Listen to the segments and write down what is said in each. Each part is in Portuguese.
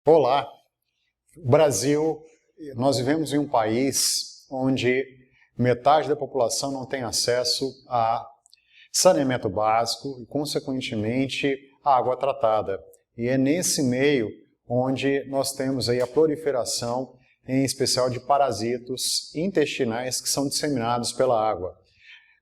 Olá! Brasil, nós vivemos em um país onde metade da população não tem acesso a saneamento básico e, consequentemente, a água tratada. E é nesse meio onde nós temos aí a proliferação, em especial de parasitos intestinais que são disseminados pela água.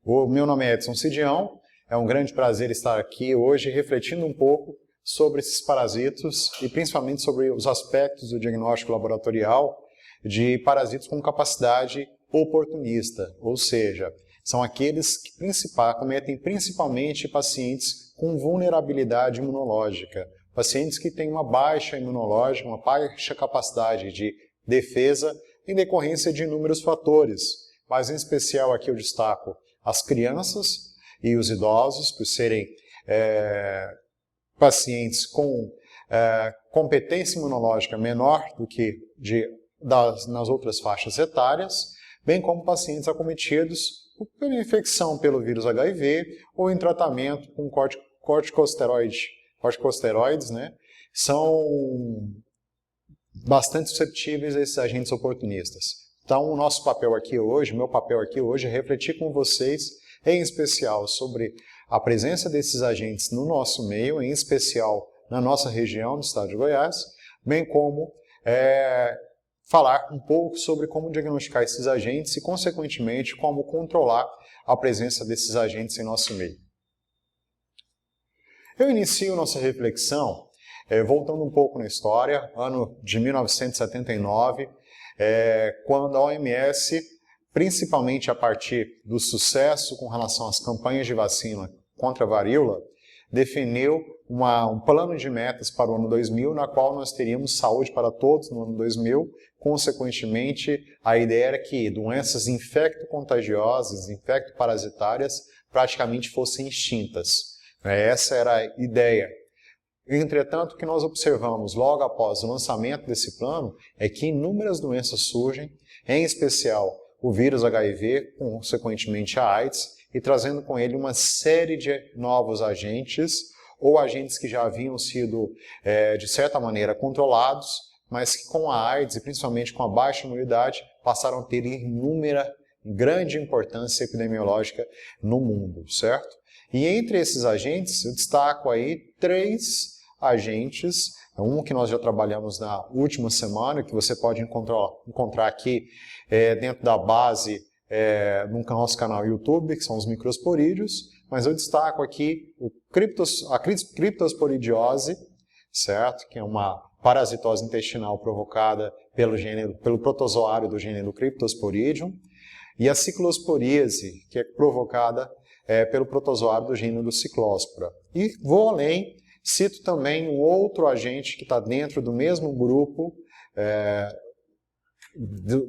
O meu nome é Edson Sidião, é um grande prazer estar aqui hoje refletindo um pouco sobre esses parasitos e principalmente sobre os aspectos do diagnóstico laboratorial de parasitos com capacidade oportunista, ou seja, são aqueles que cometem principalmente pacientes com vulnerabilidade imunológica, pacientes que têm uma baixa imunológica, uma baixa capacidade de defesa em decorrência de inúmeros fatores, mas em especial aqui eu destaco as crianças e os idosos, por serem pacientes com competência imunológica menor do que nas outras faixas etárias, bem como pacientes acometidos pela infecção pelo vírus HIV ou em tratamento com corticosteroides, né? São bastante suscetíveis a esses agentes oportunistas. Então, o nosso papel aqui hoje, meu papel aqui hoje é refletir com vocês, em especial sobre a presença desses agentes no nosso meio, em especial na nossa região do estado de Goiás, bem como falar um pouco sobre como diagnosticar esses agentes e, consequentemente, como controlar a presença desses agentes em nosso meio. Eu inicio nossa reflexão voltando um pouco na história, ano de 1979, quando a OMS, principalmente a partir do sucesso com relação às campanhas de vacina contra a varíola, definiu um plano de metas para o ano 2000, na qual nós teríamos saúde para todos no ano 2000. Consequentemente, a ideia era que doenças infecto-contagiosas, infecto-parasitárias, praticamente fossem extintas. Essa era a ideia. Entretanto, o que nós observamos logo após o lançamento desse plano é que inúmeras doenças surgem, em especial o vírus HIV, consequentemente a AIDS, e trazendo com ele uma série de novos agentes, ou agentes que já haviam sido, de certa maneira, controlados, mas que com a AIDS, e principalmente com a baixa imunidade, passaram a ter grande importância epidemiológica no mundo, certo? E entre esses agentes, eu destaco aí 3 agentes, um que nós já trabalhamos na última semana, que você pode encontrar aqui dentro da base no nosso canal YouTube, que são os microsporídeos, mas eu destaco aqui a criptosporidiose, certo? Que é uma parasitose intestinal provocada pelo protozoário do gênero Cryptosporidium, e a ciclosporíase, que é provocada pelo protozoário do gênero Cyclospora. E vou além, cito também um outro agente que está dentro do mesmo grupo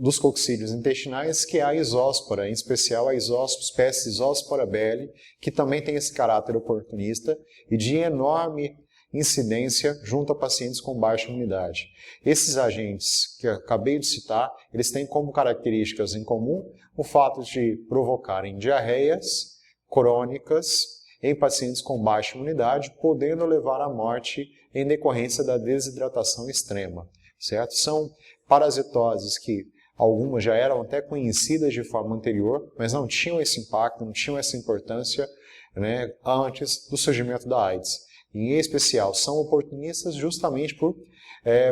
dos coccídeos intestinais, que é a isóspora, em especial a espécie Isóspora belli, que também tem esse caráter oportunista e de enorme incidência junto a pacientes com baixa imunidade. Esses agentes que eu acabei de citar, eles têm como características em comum o fato de provocarem diarreias crônicas em pacientes com baixa imunidade, podendo levar à morte em decorrência da desidratação extrema, certo? São parasitoses que algumas já eram até conhecidas de forma anterior, mas não tinham esse impacto, não tinham essa importância, né, antes do surgimento da AIDS. E, em especial, são oportunistas justamente por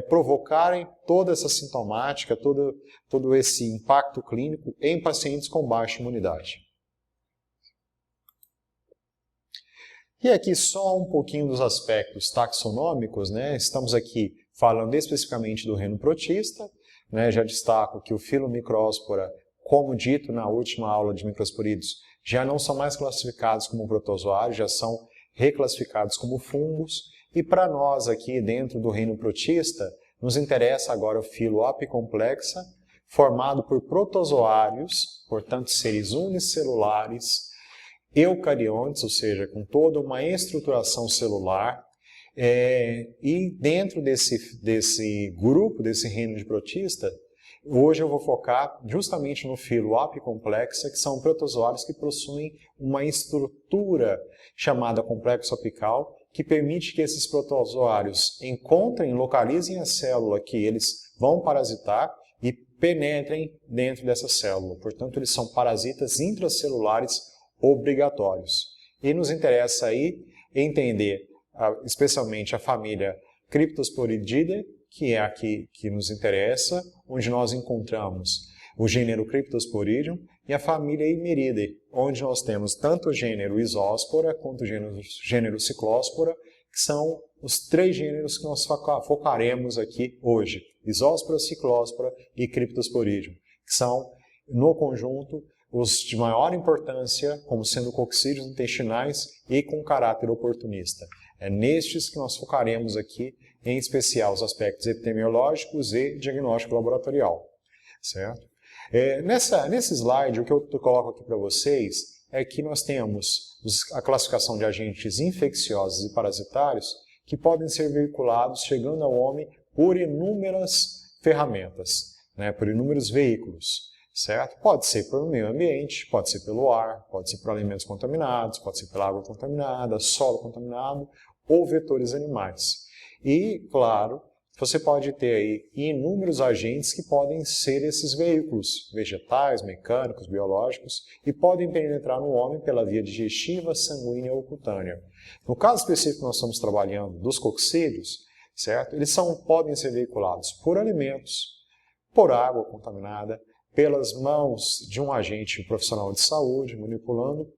provocarem toda essa sintomática, todo esse impacto clínico em pacientes com baixa imunidade. E aqui só um pouquinho dos aspectos taxonômicos, né? Estamos aqui falando especificamente do reino protista, né? Já destaco que o filo Microspora, como dito na última aula de microsporídeos, já não são mais classificados como protozoários, já são reclassificados como fungos, e para nós aqui dentro do reino protista, nos interessa agora o filo apicomplexa, formado por protozoários, portanto seres unicelulares, eucariontes, ou seja, com toda uma estruturação celular, e dentro desse grupo, desse reino de protista, hoje eu vou focar justamente no filo apicomplexa, que são protozoários que possuem uma estrutura chamada complexo apical, que permite que esses protozoários encontrem, localizem a célula que eles vão parasitar e penetrem dentro dessa célula. Portanto, eles são parasitas intracelulares obrigatórios. E nos interessa aí entender especialmente a família Cryptosporididae, que é aqui que nos interessa, onde nós encontramos o gênero Cryptosporidium, e a família Eimeridae, onde nós temos tanto o gênero Isóspora quanto o gênero Ciclóspora, que são os 3 gêneros que nós focaremos aqui hoje: Isóspora, Ciclóspora e Cryptosporidium, que são, no conjunto, os de maior importância, como sendo coccídeos intestinais e com caráter oportunista. É nestes que nós focaremos aqui, em especial os aspectos epidemiológicos e diagnóstico laboratorial, certo? Nesse slide, o que eu coloco aqui para vocês é que nós temos a classificação de agentes infecciosos e parasitários que podem ser veiculados, chegando ao homem, por inúmeras ferramentas, né, por inúmeros veículos, certo? Pode ser pelo meio ambiente, pode ser pelo ar, pode ser por alimentos contaminados, pode ser pela água contaminada, solo contaminado ou vetores animais. E, claro, você pode ter aí inúmeros agentes que podem ser esses veículos, vegetais, mecânicos, biológicos, e podem penetrar no homem pela via digestiva, sanguínea ou cutânea. No caso específico que nós estamos trabalhando dos coccídeos, certo? Eles podem ser veiculados por alimentos, por água contaminada, pelas mãos de um agente profissional de saúde manipulando,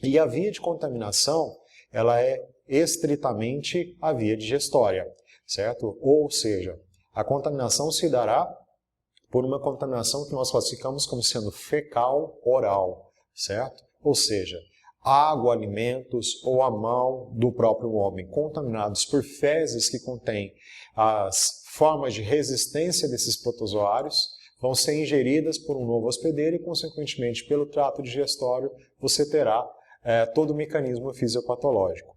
e a via de contaminação ela é estritamente a via digestória, certo? Ou seja, a contaminação se dará por uma contaminação que nós classificamos como sendo fecal-oral, certo? Ou seja, água, alimentos ou a mão do próprio homem contaminados por fezes que contêm as formas de resistência desses protozoários vão ser ingeridas por um novo hospedeiro e, consequentemente, pelo trato digestório, você terá todo o mecanismo fisiopatológico.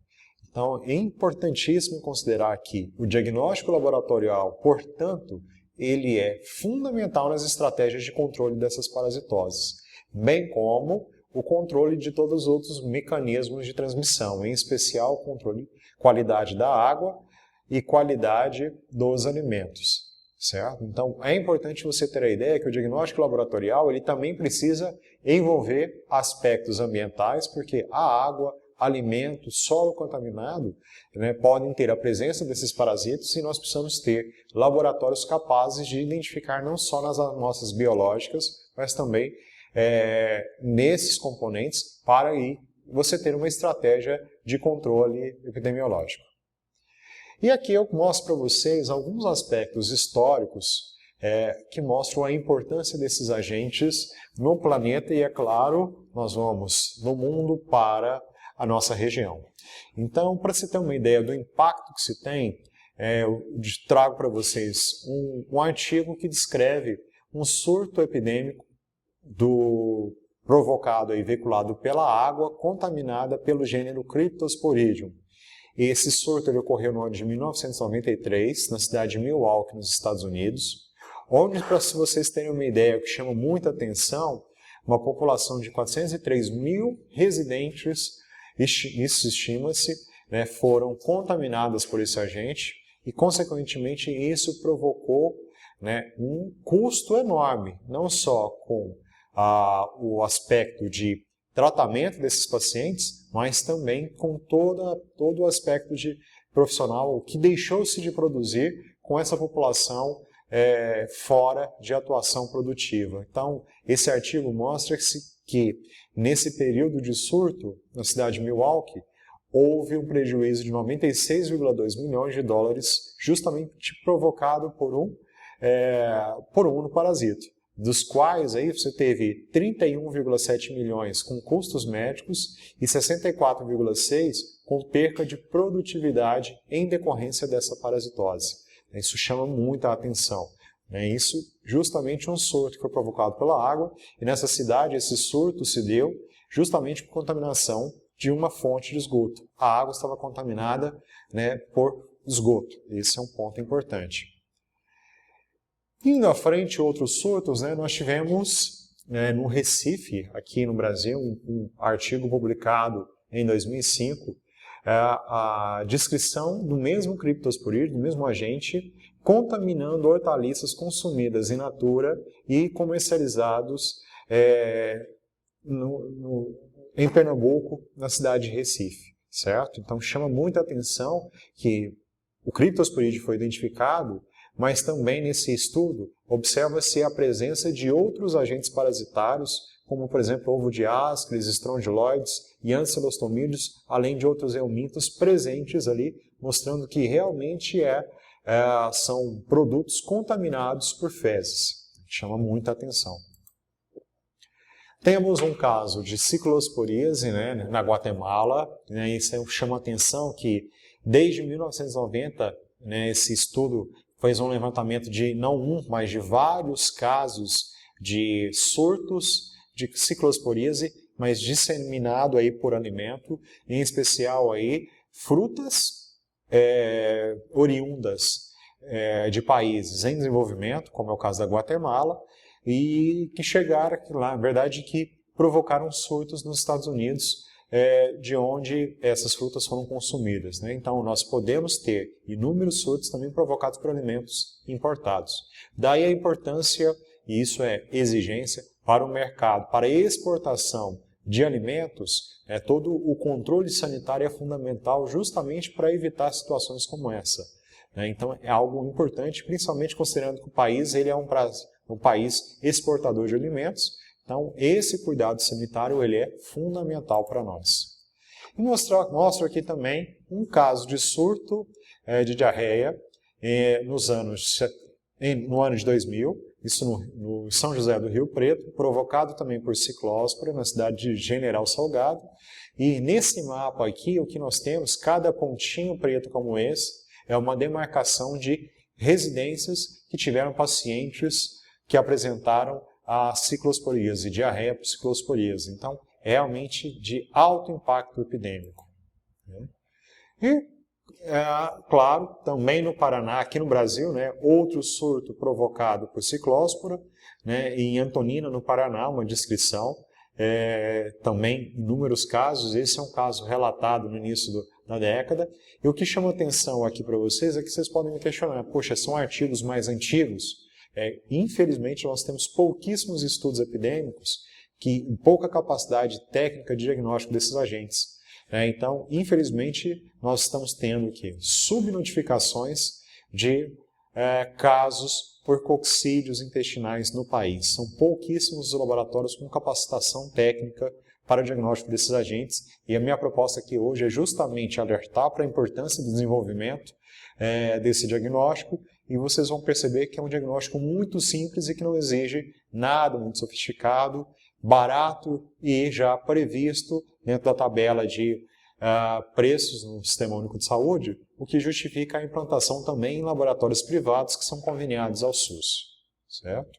Então, é importantíssimo considerar que o diagnóstico laboratorial, portanto, ele é fundamental nas estratégias de controle dessas parasitoses, bem como o controle de todos os outros mecanismos de transmissão, em especial o controle qualidade da água e qualidade dos alimentos, certo? Então, é importante você ter a ideia que o diagnóstico laboratorial ele também precisa envolver aspectos ambientais, porque a água, alimento, solo contaminado, né, podem ter a presença desses parasitas e nós precisamos ter laboratórios capazes de identificar não só nas amostras biológicas, mas também nesses componentes para aí você ter uma estratégia de controle epidemiológico. E aqui eu mostro para vocês alguns aspectos históricos que mostram a importância desses agentes no planeta e, é claro, nós vamos no mundo para a nossa região. Então, para você ter uma ideia do impacto que se tem, eu trago para vocês um artigo que descreve um surto epidêmico provocado e veiculado pela água contaminada pelo gênero Cryptosporidium. Esse surto ele ocorreu no ano de 1993, na cidade de Milwaukee, nos Estados Unidos, onde, para vocês terem uma ideia, o que chama muita atenção, uma população de 403 mil residentes, isso estima-se, né, foram contaminadas por esse agente e, consequentemente, isso provocou, né, um custo enorme, não só com o aspecto de tratamento desses pacientes, mas também com todo o aspecto de profissional, o que deixou-se de produzir com essa população fora de atuação produtiva. Então, esse artigo mostra que nesse período de surto, na cidade de Milwaukee, houve um prejuízo de 96,2 milhões de dólares, justamente provocado por um parasito, dos quais aí você teve 31,7 milhões com custos médicos e 64,6 com perca de produtividade em decorrência dessa parasitose. Isso chama muita atenção. Isso justamente um surto que foi provocado pela água, e nessa cidade esse surto se deu justamente por contaminação de uma fonte de esgoto. A água estava contaminada, né, por esgoto. Esse é um ponto importante. Indo à frente, outros surtos, né, nós tivemos no Recife, aqui no Brasil, um artigo publicado em 2005, a descrição do mesmo criptosporídeo, do mesmo agente, contaminando hortaliças consumidas in natura e comercializados em Pernambuco, na cidade de Recife, certo? Então chama muita atenção que o criptosporídeo foi identificado, mas também nesse estudo observa-se a presença de outros agentes parasitários, como por exemplo ovo de Ascaris, estrongiloides e ancilostomídeos, além de outros eumintos presentes ali, mostrando que realmente são produtos contaminados por fezes. Chama muita atenção. Temos um caso de ciclosporíase, né, na Guatemala, né, isso chama atenção que desde 1990, né, esse estudo fez um levantamento de não um, mas de vários casos de surtos de ciclosporíase, mas disseminado aí por alimento, em especial aí frutas oriundas de países em desenvolvimento, como é o caso da Guatemala, e que chegaram lá, na verdade, que provocaram surtos nos Estados Unidos, de onde essas frutas foram consumidas, né? Então, nós podemos ter inúmeros surtos também provocados por alimentos importados. Daí a importância, e isso é exigência, para o mercado, para a exportação de alimentos, todo o controle sanitário é fundamental justamente para evitar situações como essa. Então, é algo importante, principalmente considerando que o país ele é um país exportador de alimentos. Então, esse cuidado sanitário ele é fundamental para nós. E mostro aqui também um caso de surto de diarreia no ano de 2000, isso no São José do Rio Preto, provocado também por ciclóspora, na cidade de General Salgado. E nesse mapa aqui, o que nós temos, cada pontinho preto como esse, é uma demarcação de residências que tiveram pacientes que apresentaram a ciclosporíase, diarreia por ciclosporíase. Então, é realmente de alto impacto epidêmico. E, claro, também no Paraná, aqui no Brasil, né, outro surto provocado por ciclóspora, né, em Antonina, no Paraná, uma descrição, também inúmeros casos. Esse é um caso relatado no início da década. E o que chama atenção aqui para vocês é que vocês podem me questionar, poxa, são artigos mais antigos? Infelizmente, nós temos pouquíssimos estudos epidêmicos que pouca capacidade técnica de diagnóstico desses agentes. Então, infelizmente, nós estamos tendo aqui subnotificações de casos por coccídeos intestinais no país. São pouquíssimos os laboratórios com capacitação técnica para o diagnóstico desses agentes, e a minha proposta aqui hoje é justamente alertar para a importância do desenvolvimento desse diagnóstico, e vocês vão perceber que é um diagnóstico muito simples e que não exige nada muito sofisticado, barato e já previsto dentro da tabela de preços no Sistema Único de Saúde, o que justifica a implantação também em laboratórios privados que são conveniados ao SUS. Certo?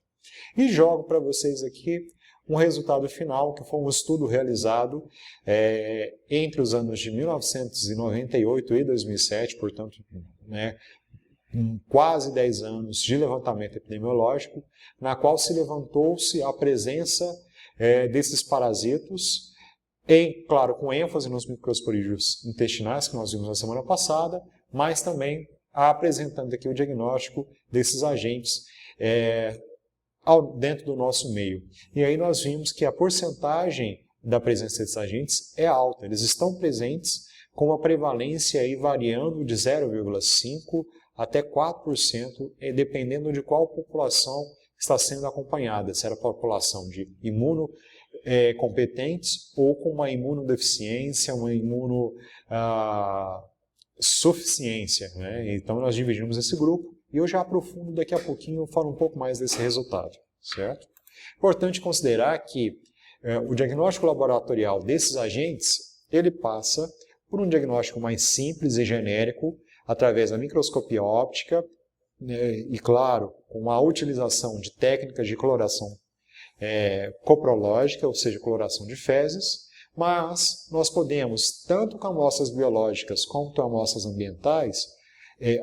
E jogo para vocês aqui um resultado final, que foi um estudo realizado entre os anos de 1998 e 2007, portanto, né, quase 10 anos de levantamento epidemiológico, na qual se levantou-se a presença desses parasitos, claro, com ênfase nos microsporídeos intestinais, que nós vimos na semana passada, mas também apresentando aqui o diagnóstico desses agentes dentro do nosso meio. E aí nós vimos que a porcentagem da presença desses agentes é alta, eles estão presentes com uma prevalência aí variando de 0,5% até 4%, dependendo de qual população está sendo acompanhada, se era a população de imunocompetentes ou com uma imunodeficiência, uma imunossuficiência. Né? Então nós dividimos esse grupo e eu já aprofundo daqui a pouquinho, falo um pouco mais desse resultado. Certo? Importante considerar que o diagnóstico laboratorial desses agentes, ele passa por um diagnóstico mais simples e genérico, através da microscopia óptica, e claro, com a utilização de técnicas de coloração coprológica, ou seja, coloração de fezes, mas nós podemos, tanto com amostras biológicas quanto amostras ambientais,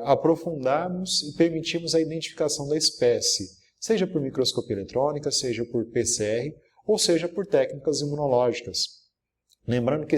aprofundarmos e permitirmos a identificação da espécie, seja por microscopia eletrônica, seja por PCR, ou seja por técnicas imunológicas. Lembrando que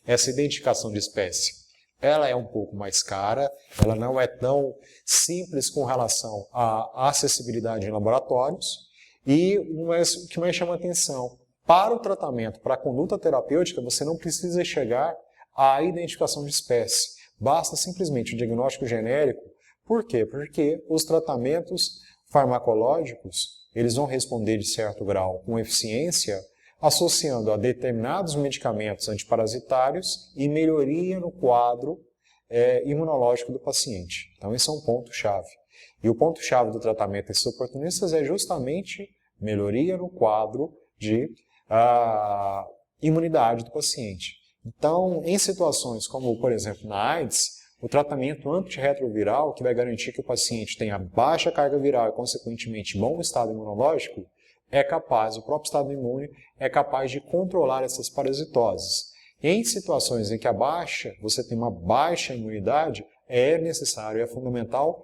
essa identificação de espécie ela é um pouco mais cara, ela não é tão simples com relação à acessibilidade em laboratórios, e o que mais chama atenção, para o tratamento, para a conduta terapêutica, você não precisa chegar à identificação de espécie, basta simplesmente o diagnóstico genérico. Por quê? Porque os tratamentos farmacológicos, eles vão responder de certo grau com eficiência, associando a determinados medicamentos antiparasitários e melhoria no quadro imunológico do paciente. Então, esse é um ponto-chave. E o ponto-chave do tratamento desses oportunistas é justamente melhoria no quadro de imunidade do paciente. Então, em situações como, por exemplo, na AIDS, o tratamento antirretroviral, que vai garantir que o paciente tenha baixa carga viral e, consequentemente, bom estado imunológico, o próprio estado imune é capaz de controlar essas parasitoses. Em situações em que você tem uma baixa imunidade, é necessário, é fundamental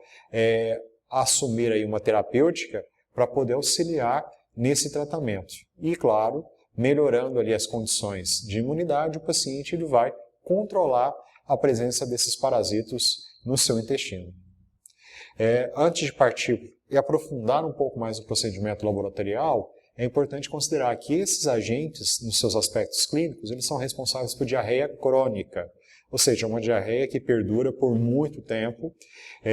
assumir aí uma terapêutica para poder auxiliar nesse tratamento. E, claro, melhorando ali as condições de imunidade, o paciente ele vai controlar a presença desses parasitos no seu intestino. Antes de partir e aprofundar um pouco mais o procedimento laboratorial, é importante considerar que esses agentes, nos seus aspectos clínicos, eles são responsáveis por diarreia crônica, ou seja, uma diarreia que perdura por muito tempo.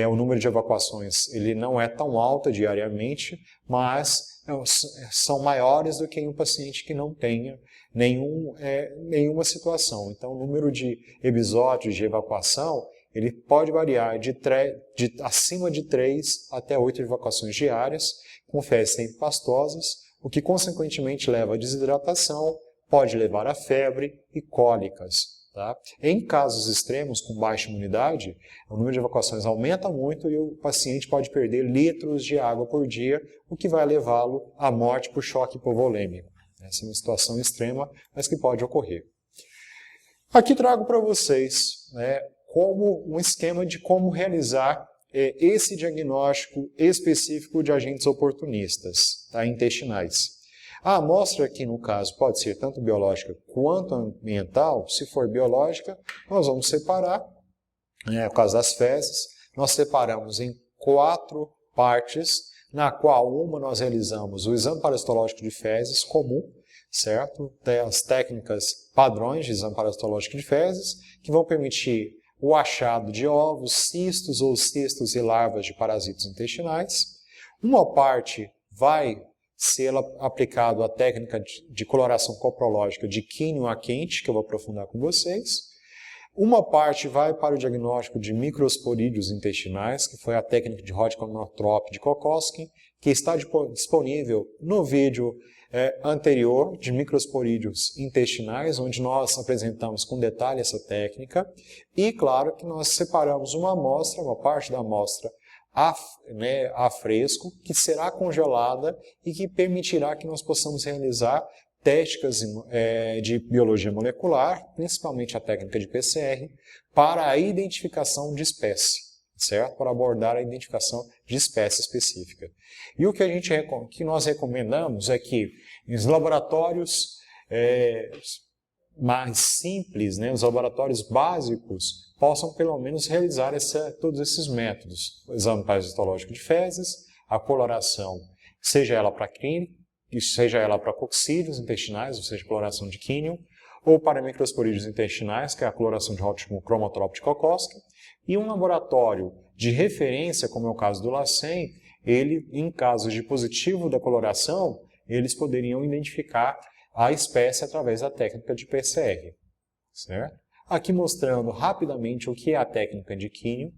O número de evacuações ele não é tão alto diariamente, mas são maiores do que em um paciente que não tenha nenhuma situação. Então, o número de episódios de evacuação ele pode variar de acima de 3 até 8 evacuações diárias, com fezes sempre pastosas, o que consequentemente leva à desidratação, pode levar a febre e cólicas. Tá? Em casos extremos, com baixa imunidade, o número de evacuações aumenta muito e o paciente pode perder litros de água por dia, o que vai levá-lo à morte por choque hipovolêmico. Essa é uma situação extrema, mas que pode ocorrer. Aqui trago para vocês como um esquema de como realizar esse diagnóstico específico de agentes oportunistas intestinais. A amostra aqui, no caso, pode ser tanto biológica quanto ambiental. Se for biológica, nós vamos separar, no caso das fezes, nós separamos em 4 partes, na qual uma nós realizamos o exame parasitológico de fezes comum, certo? Tem as técnicas padrões de exame parasitológico de fezes, que vão permitir o achado de ovos, cistos ou cistos e larvas de parasitos intestinais. Uma parte vai ser aplicado a técnica de coloração coprológica de quínio a quente, que eu vou aprofundar com vocês. Uma parte vai para o diagnóstico de microsporídeos intestinais, que foi a técnica de Hodgkin-Northrop de Kokoski, que está disponível no vídeo anterior de microsporídeos intestinais, onde nós apresentamos com detalhe essa técnica. E claro que nós separamos uma amostra, uma parte da amostra a fresco, que será congelada e que permitirá que nós possamos realizar técnicas de biologia molecular, principalmente a técnica de PCR, para a identificação de espécie, certo? Para abordar a identificação de espécie específica. E o que nós recomendamos é que os laboratórios mais simples, os laboratórios básicos, possam pelo menos realizar todos esses métodos. O exame parasitológico de fezes, a coloração, seja ela para clínica, seja ela para coccídeos intestinais, ou seja, coloração de quínio, ou para microsporídeos intestinais, que é a coloração de Hodgkin-Northrop de Kokoski, e um laboratório de referência, como é o caso do LACEN, ele, em casos de positivo da coloração, eles poderiam identificar a espécie através da técnica de PCR, certo? Aqui mostrando rapidamente o que é a técnica de quínio.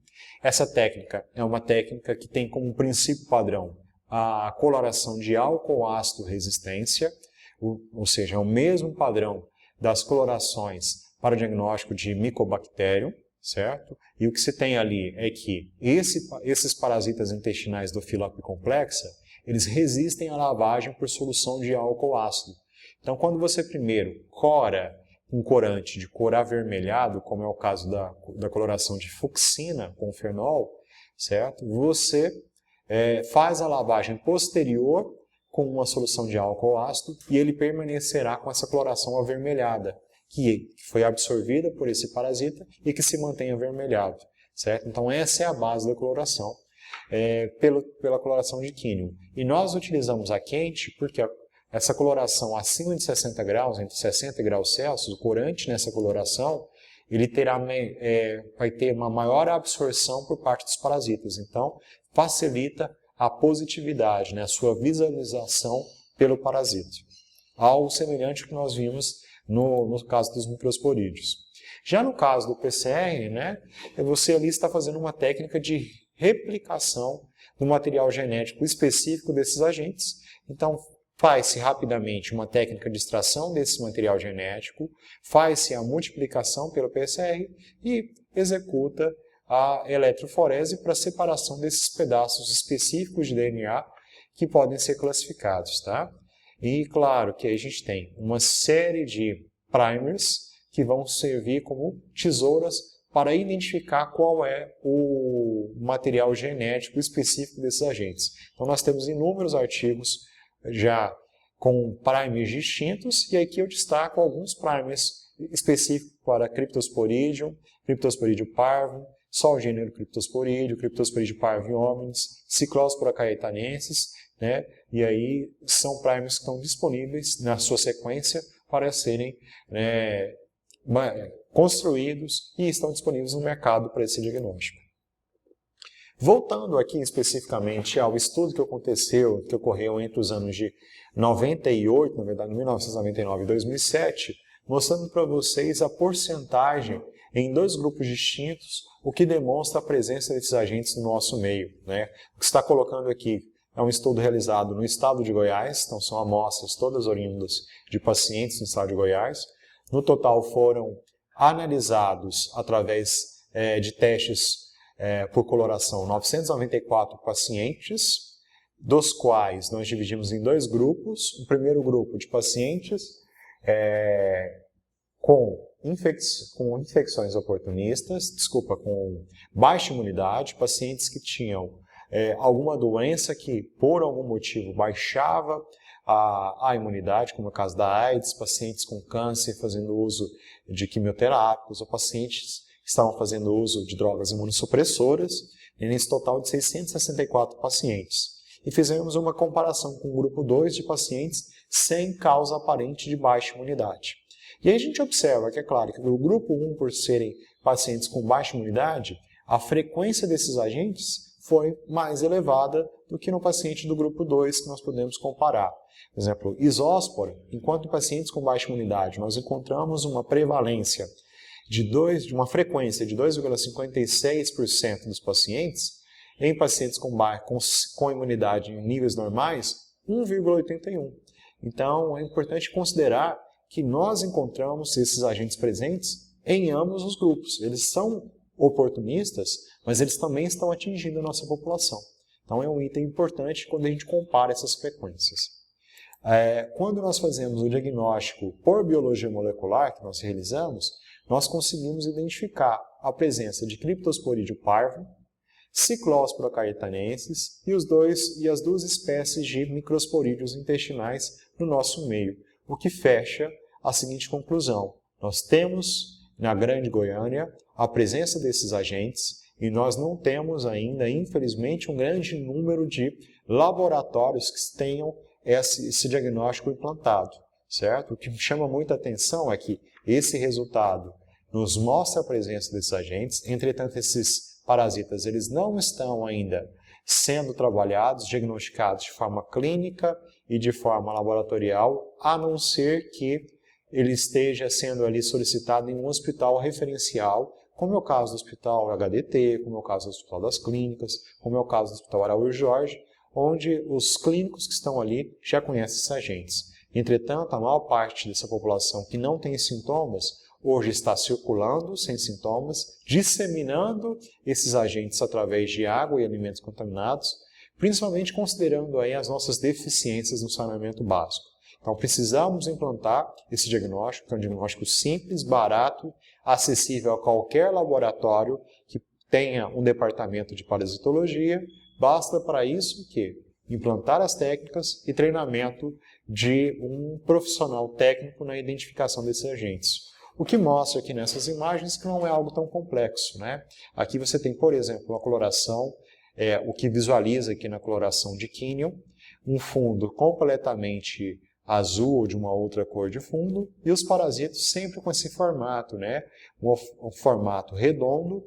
Essa técnica é uma técnica que tem como princípio padrão a coloração de álcool ácido resistência, ou seja, é o mesmo padrão das colorações para o diagnóstico de micobactério, certo? E o que se tem ali é que esses parasitas intestinais do fila apicomplexa, eles resistem à lavagem por solução de álcool ácido. Então, quando você primeiro cora um corante de cor avermelhado, como é o caso da coloração de fucsina com fenol, certo? Você faz a lavagem posterior com uma solução de álcool ácido e ele permanecerá com essa coloração avermelhada, que foi absorvida por esse parasita e que se mantém avermelhado, certo? Então essa é a base da coloração, pela coloração de quínium. E nós utilizamos a quente porque essa coloração acima de 60 graus, entre 60 graus Celsius, o corante nessa coloração, ele vai ter uma maior absorção por parte dos parasitas. Então, facilita a positividade, né, a sua visualização pelo parasita. Algo semelhante ao que nós vimos no caso dos microsporídeos. Já no caso do PCR, né, você ali está fazendo uma técnica de replicação do material genético específico desses agentes. Então, faz-se rapidamente uma técnica de extração desse material genético, faz-se a multiplicação pelo PCR e executa a eletroforese para a separação desses pedaços específicos de DNA que podem ser classificados, tá? E claro que aí a gente tem uma série de primers que vão servir como tesouras para identificar qual é o material genético específico desses agentes. Então nós temos inúmeros artigos já com primers distintos, e aqui eu destaco alguns primers específicos para Cryptosporidium, Cryptosporidium parvum, só o gênero Cryptosporidium, Cryptosporidium parvum hominis, Cyclospora caetanensis, né? E aí são primers que estão disponíveis na sua sequência para serem construídos e estão disponíveis no mercado para esse diagnóstico. Voltando aqui especificamente ao estudo que ocorreu entre os anos de 98, na verdade 1999 e 2007, mostrando para vocês a porcentagem em dois grupos distintos, o que demonstra a presença desses agentes no nosso meio, né? O que está colocando aqui é um estudo realizado no estado de Goiás, então são amostras todas oriundas de pacientes no estado de Goiás. No total foram analisados através de testes por coloração 994 pacientes, dos quais nós dividimos em dois grupos. O primeiro grupo de pacientes com infecções oportunistas, com baixa imunidade, pacientes que tinham alguma doença que por algum motivo baixava a imunidade, como é o caso da AIDS, pacientes com câncer fazendo uso de quimioterápicos, ou pacientes que estavam fazendo uso de drogas imunossupressoras, e nesse total de 664 pacientes. E fizemos uma comparação com o grupo 2 de pacientes sem causa aparente de baixa imunidade. E aí a gente observa que, é claro, que no grupo 1, por serem pacientes com baixa imunidade, a frequência desses agentes foi mais elevada do que no paciente do grupo 2, que nós podemos comparar. Por exemplo, isóspora, enquanto em pacientes com baixa imunidade nós encontramos uma prevalência de uma frequência de 2,56% dos pacientes, em pacientes com imunidade em níveis normais, 1,81%. Então, é importante considerar que nós encontramos esses agentes presentes em ambos os grupos. Eles são oportunistas, mas eles também estão atingindo a nossa população. Então, é um item importante quando a gente compara essas frequências. Quando nós fazemos o diagnóstico por biologia molecular, que nós realizamos, nós conseguimos identificar a presença de Cryptosporidium parvum, Cyclospora caetanensis e as duas espécies de microsporídeos intestinais no nosso meio, o que fecha a seguinte conclusão: nós temos na Grande Goiânia a presença desses agentes e nós não temos ainda, infelizmente, um grande número de laboratórios que tenham esse diagnóstico implantado, certo? O que me chama muita atenção é que esse resultado nos mostra a presença desses agentes, entretanto esses parasitas eles não estão ainda sendo trabalhados, diagnosticados de forma clínica e de forma laboratorial, a não ser que ele esteja sendo ali solicitado em um hospital referencial, como é o caso do Hospital HDT, como é o caso do Hospital das Clínicas, como é o caso do Hospital Araújo Jorge, onde os clínicos que estão ali já conhecem esses agentes. Entretanto, a maior parte dessa população que não tem sintomas, hoje está circulando sem sintomas, disseminando esses agentes através de água e alimentos contaminados, principalmente considerando aí as nossas deficiências no saneamento básico. Então precisamos implantar esse diagnóstico, que é um diagnóstico simples, barato, acessível a qualquer laboratório que tenha um departamento de parasitologia. Basta para isso que implantar as técnicas e treinamento de um profissional técnico na identificação desses agentes. O que mostra aqui nessas imagens que não é algo tão complexo, né? Aqui você tem, por exemplo, a coloração, o que visualiza aqui na coloração de Quinion, um fundo completamente azul ou de uma outra cor de fundo, e os parasitos sempre com esse formato, né? Um formato redondo,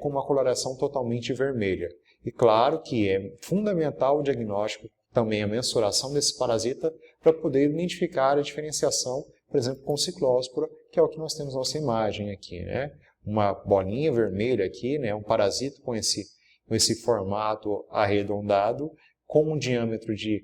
com uma coloração totalmente vermelha. E claro que é fundamental o diagnóstico, também a mensuração desse parasita, para poder identificar a diferenciação, por exemplo, com ciclóspora, que é o que nós temos na nossa imagem aqui, né? Uma bolinha vermelha aqui, né? Um parasito com esse formato arredondado, com um diâmetro de,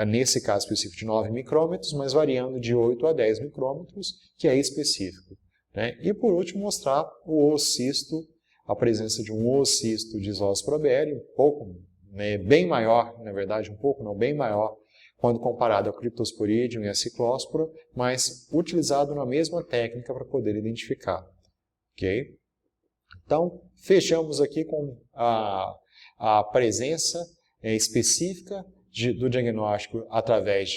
nesse caso específico, de 9 micrômetros, mas variando de 8 a 10 micrômetros, que é específico, né? E por último, mostrar o oocisto, a presença de um oocisto de Zoospora, um pouco, né, bem maior, na verdade, um pouco não, bem maior, quando comparado ao Cryptosporidium e a Ciclospora, mas utilizado na mesma técnica para poder identificar. Ok? Então, fechamos aqui com a presença específica do diagnóstico através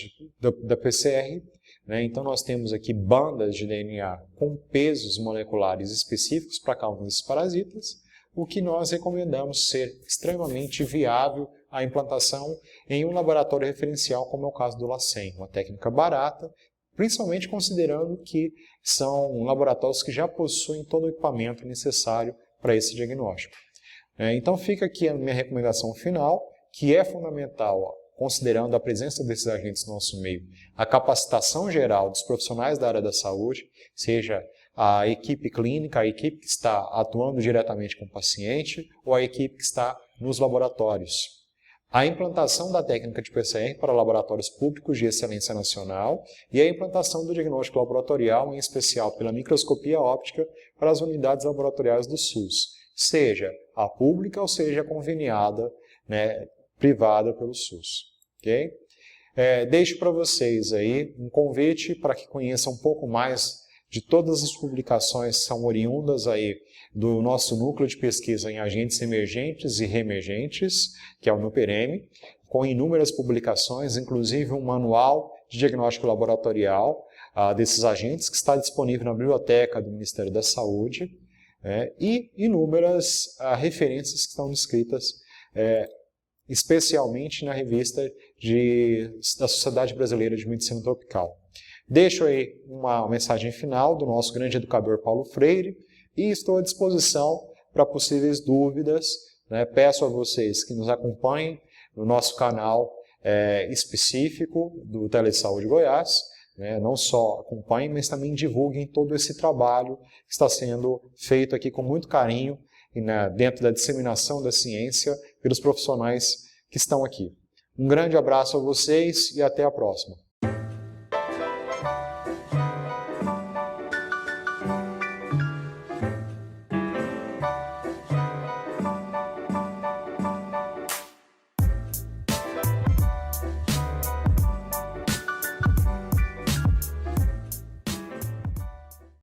da PCR. Né? Então, nós temos aqui bandas de DNA com pesos moleculares específicos para cada um desses parasitas, o que nós recomendamos ser extremamente viável a implantação em um laboratório referencial, como é o caso do LACEN, uma técnica barata, principalmente considerando que são laboratórios que já possuem todo o equipamento necessário para esse diagnóstico. Então fica aqui a minha recomendação final, que é fundamental, considerando a presença desses agentes no nosso meio, a capacitação geral dos profissionais da área da saúde, seja a equipe clínica, a equipe que está atuando diretamente com o paciente, ou a equipe que está nos laboratórios. A implantação da técnica de PCR para laboratórios públicos de excelência nacional e a implantação do diagnóstico laboratorial, em especial pela microscopia óptica, para as unidades laboratoriais do SUS, seja a pública ou seja a conveniada, né, privada pelo SUS. Okay? Deixo para vocês aí um convite para que conheçam um pouco mais de todas as publicações que são oriundas aí do nosso núcleo de pesquisa em agentes emergentes e reemergentes, que é o NUPERM, com inúmeras publicações, inclusive um manual de diagnóstico laboratorial desses agentes, que está disponível na biblioteca do Ministério da Saúde, e inúmeras referências que estão descritas, especialmente na revista da Sociedade Brasileira de Medicina Tropical. Deixo aí uma mensagem final do nosso grande educador Paulo Freire e estou à disposição para possíveis dúvidas. Né? Peço a vocês que nos acompanhem no nosso canal específico do Telesaúde Goiás. Né? Não só acompanhem, mas também divulguem todo esse trabalho que está sendo feito aqui com muito carinho e, dentro da disseminação da ciência pelos profissionais que estão aqui. Um grande abraço a vocês e até a próxima.